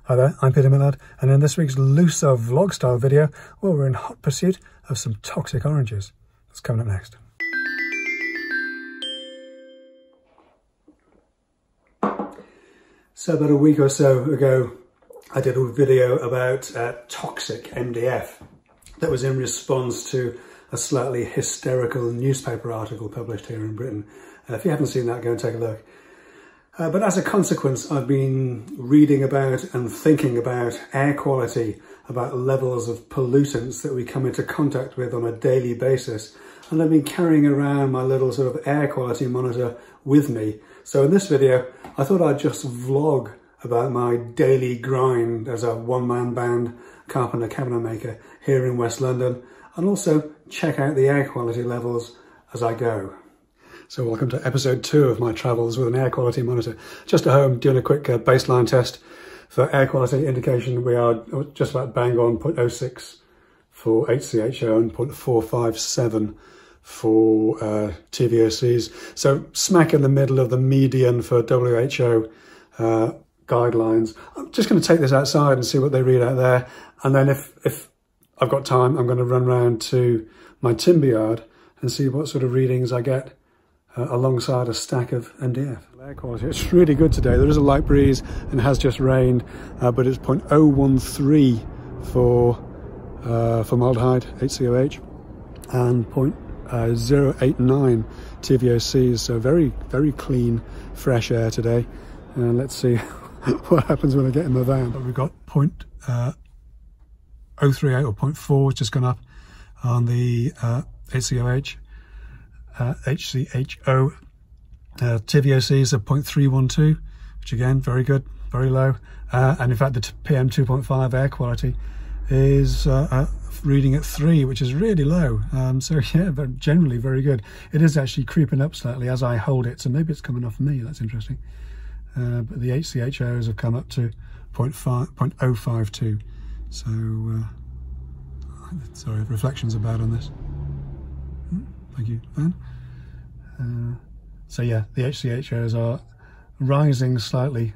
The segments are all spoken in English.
Hi there, I'm Peter Millard, and in this week's looser vlog style video, well, we're in hot pursuit of some toxic oranges. That's coming up next. So about a week or so ago, I did a video about Toxic MDF. That was in response to a slightly hysterical newspaper article published here in Britain. If you haven't seen that, go and take a look. But as a consequence, I've been reading about and thinking about air quality, about levels of pollutants that we come into contact with on a daily basis. And I've been carrying around my little sort of air quality monitor with me. So in this video, I thought I'd just vlog about my daily grind as a one-man band carpenter cabinet maker here in West London, and also check out the air quality levels as I go. So welcome to episode 2 of my travels with an air quality monitor. Just at home doing a quick baseline test for air quality indication. We are just about bang on 0.06 for HCHO and 0.457 for TVOCs. So smack in the middle of the median for WHO guidelines. I'm just going to take this outside and see what they read out there. And then if I've got time, I'm going to run round to my timber yard and see what sort of readings I get alongside a stack of MDF. Air quality, it's really good today. There is a light breeze and has just rained, but it's 0.013 for formaldehyde, HCOH, and 0.089 TVOCs, so very, very clean, fresh air today. And let's see what happens when I get in the van. But we've got 0.038 or 0.4, just gone up on the HCOH. HCHO, TVOCs are 0.312, which again, very good, very low. And in fact, the PM 2.5 air quality is reading at 3, which is really low. So yeah, but generally very good. It is actually creeping up slightly as I hold it, so maybe it's coming off me. That's interesting. But the HCHOs have come up to 0.052. So, sorry, reflections are bad on this. Thank you, Van. So yeah, the HCHOs are rising slightly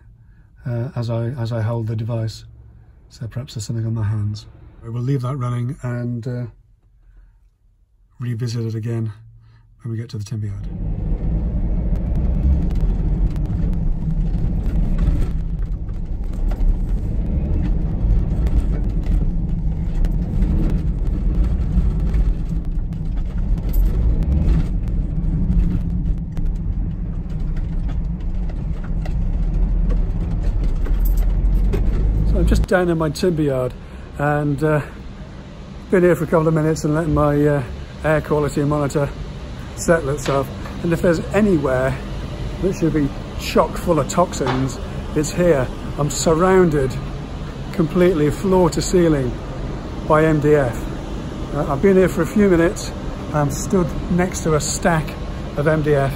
as I hold the device. So perhaps there's something on my hands. We'll leave that running and revisit it again when we get to the timber yard. I'm just down in my timber yard and been here for a couple of minutes and letting my air quality monitor settle itself. And if there's anywhere that should be chock full of toxins, it's here. I'm surrounded completely floor to ceiling by MDF. I've been here for a few minutes. I'm stood next to a stack of MDF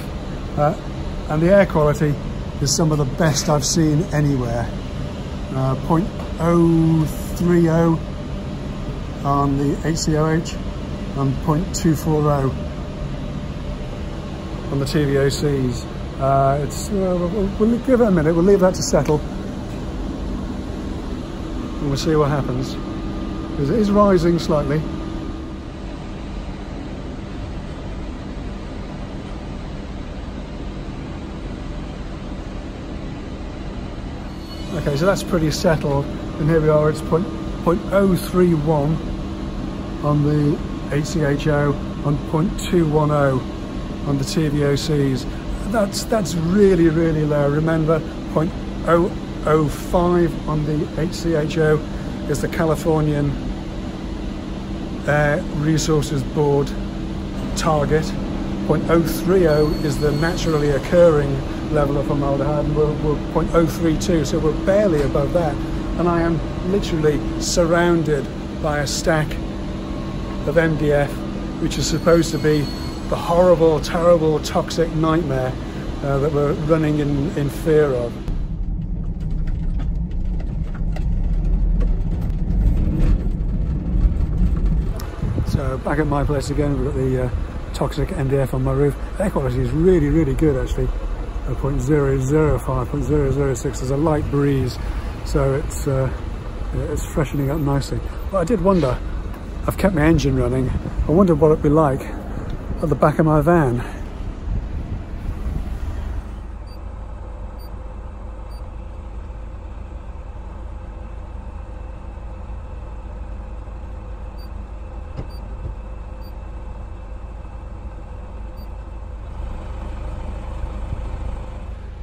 and the air quality is some of the best I've seen anywhere. 0.030 on the HCOH and 0.240 on the TVOCs. We'll give it a minute, we'll leave that to settle and we'll see what happens, because it is rising slightly. Okay, so that's pretty settled, and here we are, it's 0.031 on the HCHO, on 0.210 on the TVOCs. That's really, really low. Remember, 0.005 on the HCHO is the Californian Air Resources Board target. 0.030 is the naturally occurring level of formaldehyde, and we're 0.032, so we're barely above that. And I am literally surrounded by a stack of MDF, which is supposed to be the horrible, terrible, toxic nightmare that we're running in fear of. So back at my place again, we've got the Toxic MDF on my roof. Air quality is really, really good actually. 0.005, 0.006, there's a light breeze, so it's freshening up nicely. But I did wonder, I've kept my engine running, I wondered what it'd be like at the back of my van.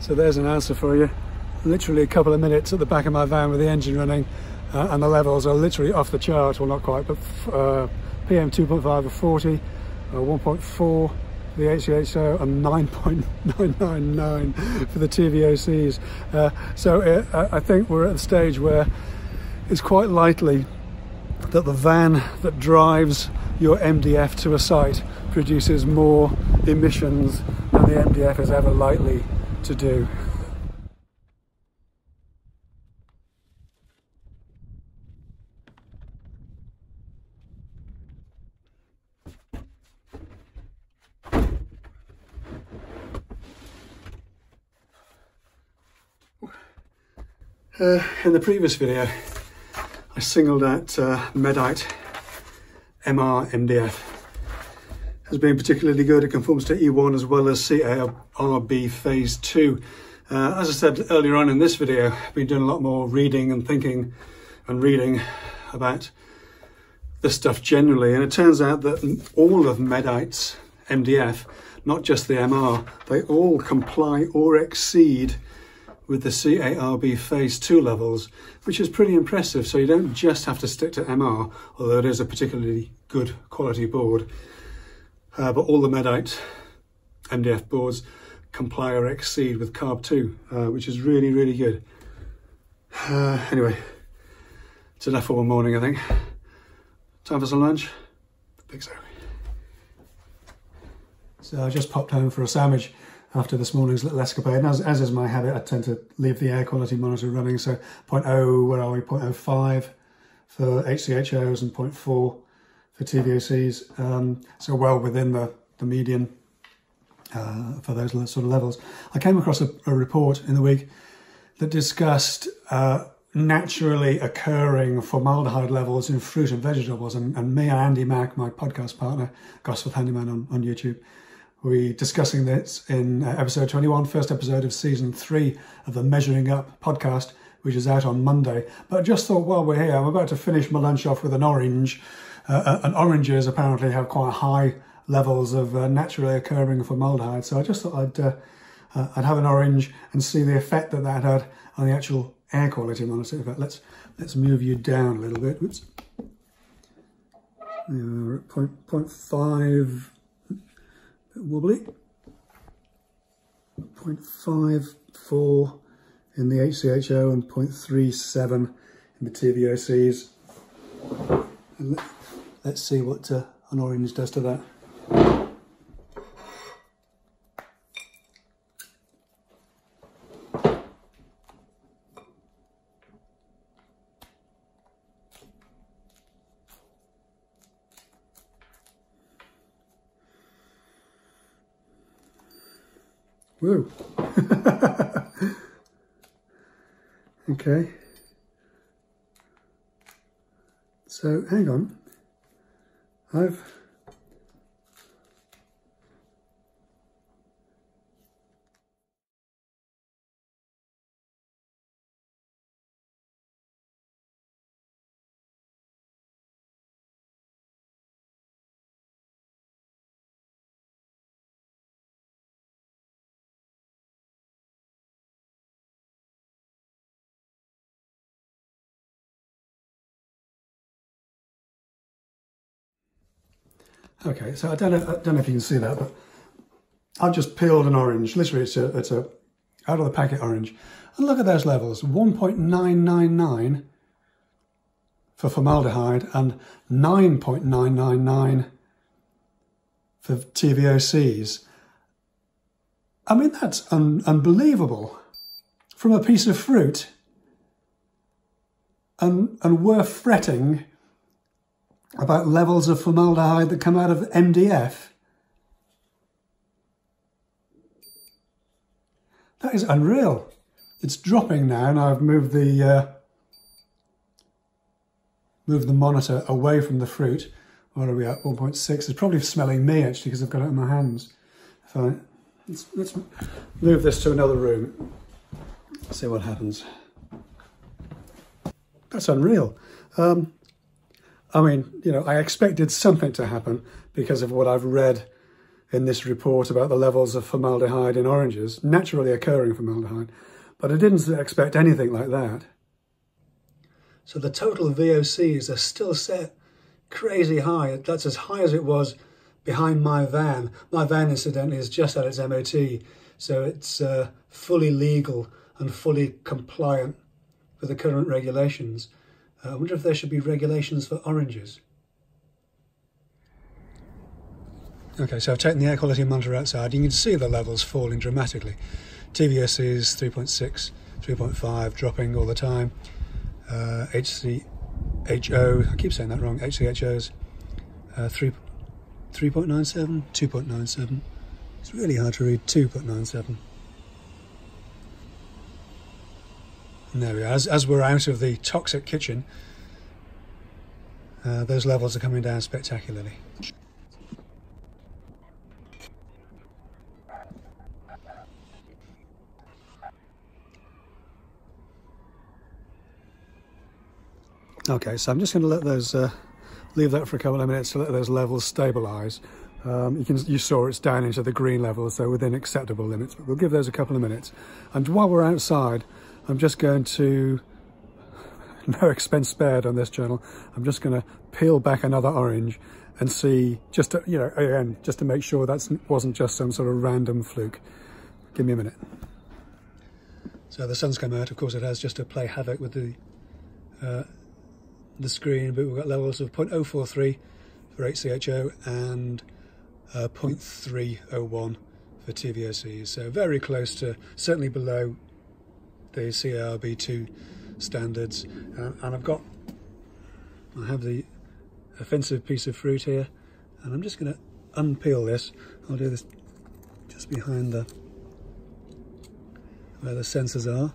So there's an answer for you. Literally a couple of minutes at the back of my van with the engine running, and the levels are literally off the chart. Well, not quite, but PM 2.5 of 40, 1.4 for the HCHO, and 9.999 for the TVOCs. So I think we're at the stage where it's quite likely that the van that drives your MDF to a site produces more emissions than the MDF is ever likely to do. In the previous video, I singled out Medite MR MDF as being particularly good. It conforms to E1 as well as CARB Phase 2. As I said earlier on in this video, I've been doing a lot more reading and thinking and reading about this stuff generally, and it turns out that all of Medite's MDF, not just the MR, they all comply or exceed with the CARB Phase 2 levels, which is pretty impressive. So you don't just have to stick to MR, although it is a particularly good quality board. But all the Medite MDF boards comply or exceed with CARB 2, which is really, really good. Anyway, it's enough for one morning, I think. Time for some lunch? I think so. So I just popped home for a sandwich after this morning's little escapade, and as is my habit, I tend to leave the air quality monitor running. So 0.0, where are we? 0.05 for HCHOs and 0.4 for TVOCs. So well within the median for those sort of levels. I came across a report in the week that discussed naturally occurring formaldehyde levels in fruit and vegetables, and me and Andy Mack, my podcast partner, Gosforth Handyman on YouTube, we're discussing this in episode 21, first episode of season 3 of the Measuring Up podcast, which is out on Monday. But I just thought, while we're here, I'm about to finish my lunch off with an orange, and oranges apparently have quite high levels of naturally occurring formaldehyde. So I just thought I'd have an orange and see the effect that that had on the actual air quality monitor. In fact, let's move you down a little bit. Oops. We're at 0.5. Wobbly. 0.54 in the HCHO and 0.37 in the TVOCs. And let's see what an orange does to that. Woo. Okay. So hang on. Okay, so I don't know if you can see that, but I've just peeled an orange. Literally, it's a out of the packet orange, and look at those levels: 1.999 for formaldehyde and 9.999 for TVOCs. I mean, that's unbelievable from a piece of fruit, and worth fretting about levels of formaldehyde that come out of MDF. That is unreal. It's dropping now, and I've moved the move the monitor away from the fruit. What are we at? 1.6. It's probably smelling me actually because I've got it in my hands. Let's move this to another room. See what happens. That's unreal. I mean, you know, I expected something to happen because of what I've read in this report about the levels of formaldehyde in oranges, naturally occurring formaldehyde, but I didn't expect anything like that. So the total VOCs are still set crazy high. That's as high as it was behind my van. My van, incidentally, is just at its MOT, so it's fully legal and fully compliant with the current regulations. I wonder if there should be regulations for oranges. Okay, so I've taken the air quality monitor outside. You can see the levels falling dramatically. TVOCs 3.6, 3.5, dropping all the time. HCHO, I keep saying that wrong, HCHOs 3.97, 2.97. It's really hard to read 2.97. And there we are. As we're out of the toxic kitchen, those levels are coming down spectacularly. Okay, so I'm just going to let those leave that for a couple of minutes to let those levels stabilise. You saw it's down into the green levels, so within acceptable limits, but we'll give those a couple of minutes. And while we're outside, I'm just going to, no expense spared on this channel, I'm just going to peel back another orange and see, just to, you know, again, just to make sure that wasn't just some sort of random fluke. Give me a minute. So the sun's come out, of course it has, just to play havoc with the screen, but we've got levels of 0.043 for HCHO and 0.301 for TVOCs, so very close to, certainly below the CARB2 standards. And I have the offensive piece of fruit here, and I'm just going to unpeel this. I'll do this just behind where the sensors are.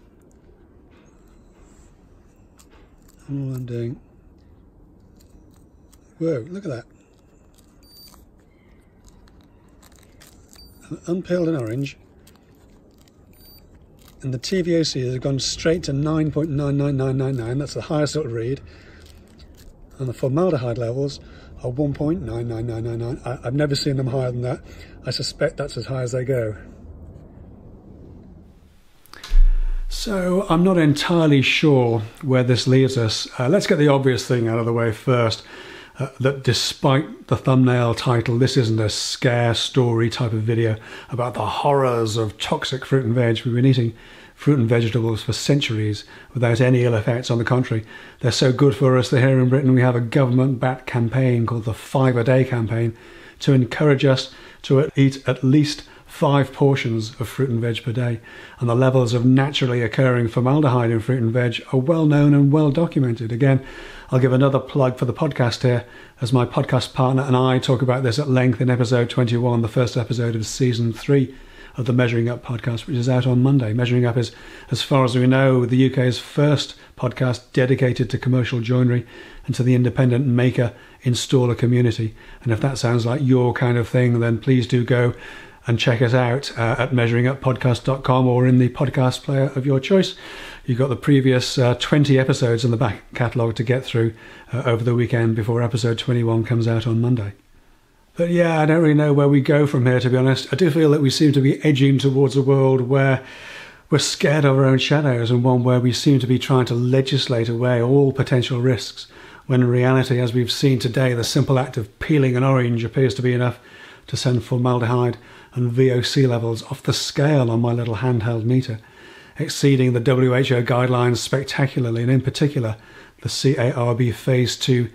And all I'm doing, whoa, look at that. I've unpeeled an orange, and the TVOC has gone straight to 9.99999, that's the highest it'll read, and the formaldehyde levels are 1.99999. I've never seen them higher than that. I suspect that's as high as they go. So I'm not entirely sure where this leaves us. Let's get the obvious thing out of the way first, that despite the thumbnail title, this isn't a scare story type of video about the horrors of toxic fruit and veg. We've been eating fruit and vegetables for centuries without any ill effects. On the contrary, they're so good for us that here in Britain we have a government-backed campaign called the 5 a Day campaign to encourage us to eat at least 5 portions of fruit and veg per day, and the levels of naturally occurring formaldehyde in fruit and veg are well known and well documented. Again, I'll give another plug for the podcast here, as my podcast partner and I talk about this at length in episode 21, the first episode of season 3 of the Measuring Up podcast, which is out on Monday. Measuring Up is, as far as we know, the UK's first podcast dedicated to commercial joinery and to the independent maker installer community. And if that sounds like your kind of thing, then please do go and check us out at measuringuppodcast.com or in the podcast player of your choice. You've got the previous 20 episodes in the back catalogue to get through over the weekend before episode 21 comes out on Monday. But yeah, I don't really know where we go from here, to be honest. I do feel that we seem to be edging towards a world where we're scared of our own shadows, and one where we seem to be trying to legislate away all potential risks, when in reality, as we've seen today, the simple act of peeling an orange appears to be enough to send formaldehyde and VOC levels off the scale on my little handheld meter, exceeding the WHO guidelines spectacularly, and in particular the CARB Phase 2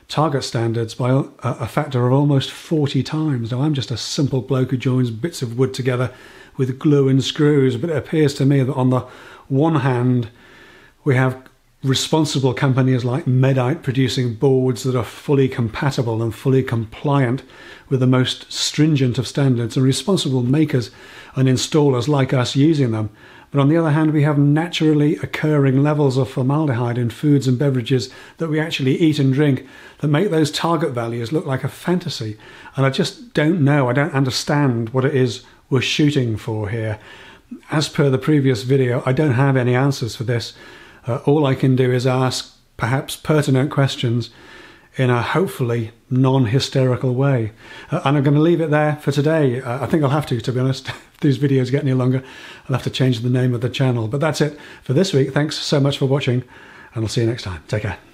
target standards by a factor of almost 40 times. Now, I'm just a simple bloke who joins bits of wood together with glue and screws, but it appears to me that on the one hand we have responsible companies like Medite producing boards that are fully compatible and fully compliant with the most stringent of standards, and responsible makers and installers like us using them. But on the other hand, we have naturally occurring levels of formaldehyde in foods and beverages that we actually eat and drink that make those target values look like a fantasy. And I just don't know, I don't understand what it is we're shooting for here. As per the previous video, I don't have any answers for this. All I can do is ask perhaps pertinent questions in a hopefully non-hysterical way. And I'm going to leave it there for today. I think I'll have to be honest. If these videos get any longer, I'll have to change the name of the channel. But that's it for this week. Thanks so much for watching, and I'll see you next time. Take care.